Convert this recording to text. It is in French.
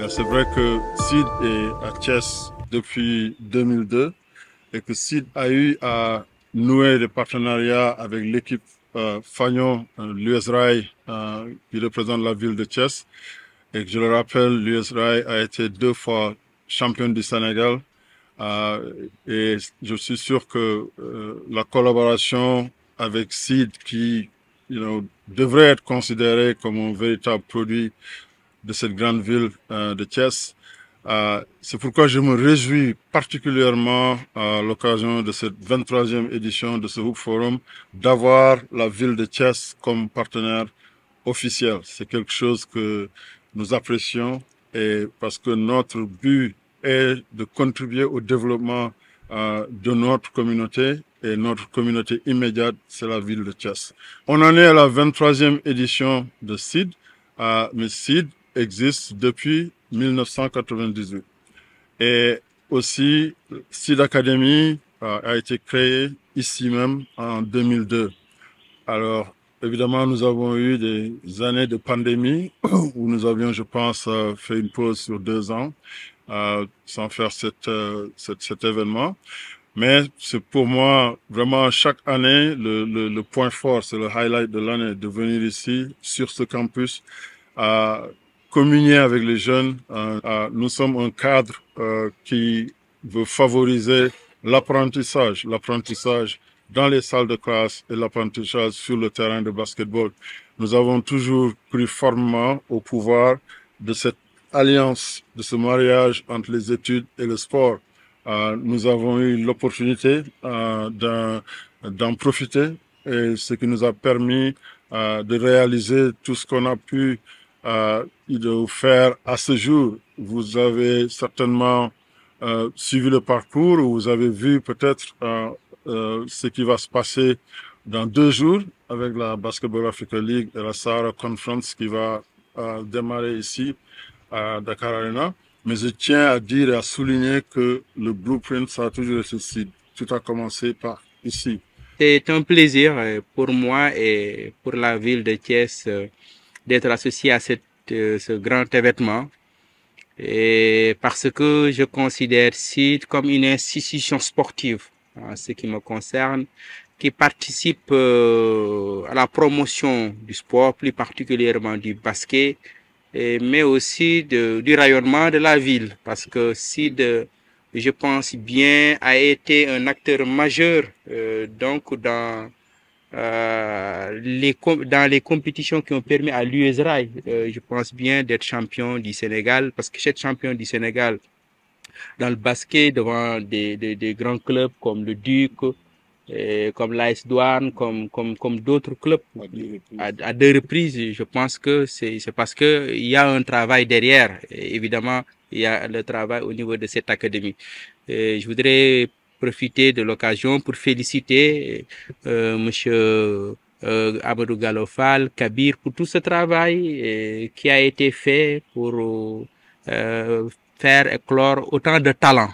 C'est vrai que Sid est à Thiès depuis 2002 et que Sid a eu à nouer des partenariats avec l'équipe Fagnon, l'US Rail, qui représente la ville de Thiès. Et que je le rappelle, l'US Rail a été 2 fois champion du Sénégal. Et je suis sûr que la collaboration avec Sid, qui devrait être considéré comme un véritable produit de cette grande ville de Thiès. C'est pourquoi je me réjouis particulièrement à l'occasion de cette 23e édition de ce Hoop Forum d'avoir la ville de Thiès comme partenaire officiel. C'est quelque chose que nous apprécions et parce que notre but est de contribuer au développement de notre communauté et notre communauté immédiate, c'est la ville de Thiès. On en est à la 23e édition de SID, mais SID existe depuis 1998. Et aussi, SID Academy a été créée ici même en 2002. Alors, évidemment, nous avons eu des années de pandémie où nous avions, je pense, fait une pause sur 2 ans sans faire cet événement. Mais c'est pour moi vraiment chaque année le point fort, c'est le highlight de l'année, de venir ici sur ce campus à communier avec les jeunes. Nous sommes un cadre qui veut favoriser l'apprentissage dans les salles de classe et l'apprentissage sur le terrain de basketball. Nous avons toujours cru fermement au pouvoir de cette alliance, de ce mariage entre les études et le sport. Nous avons eu l'opportunité d'en profiter, et ce qui nous a permis de réaliser tout ce qu'on a pu faire à ce jour. Vous avez certainement suivi le parcours, ou vous avez vu peut-être ce qui va se passer dans 2 jours avec la Basketball Africa League et la Sahara Conference qui va démarrer ici à Dakar Arena. Mais je tiens à dire et à souligner que le blueprint, ça a toujours été ici. Tout a commencé par ici. C'est un plaisir pour moi et pour la ville de Thiès d'être associé à ce grand événement. Et parce que je considère SID comme une institution sportive, en ce qui me concerne, qui participe à la promotion du sport, plus particulièrement du basket, mais aussi du rayonnement de la ville, parce que SID, je pense bien, a été un acteur majeur donc dans les compétitions qui ont permis à l'USRAI, je pense bien, d'être champion du Sénégal, parce que c'est champion du Sénégal dans le basket devant des grands clubs comme le Duc, comme l'AS Douane, comme d'autres clubs à 2 reprises. Je pense que c'est parce que il y a un travail derrière. Et évidemment, il y a le travail au niveau de cette académie. Je voudrais profiter de l'occasion pour féliciter Monsieur Amadou Galofal, Kabir, pour tout ce travail qui a été fait pour faire éclore autant de talents.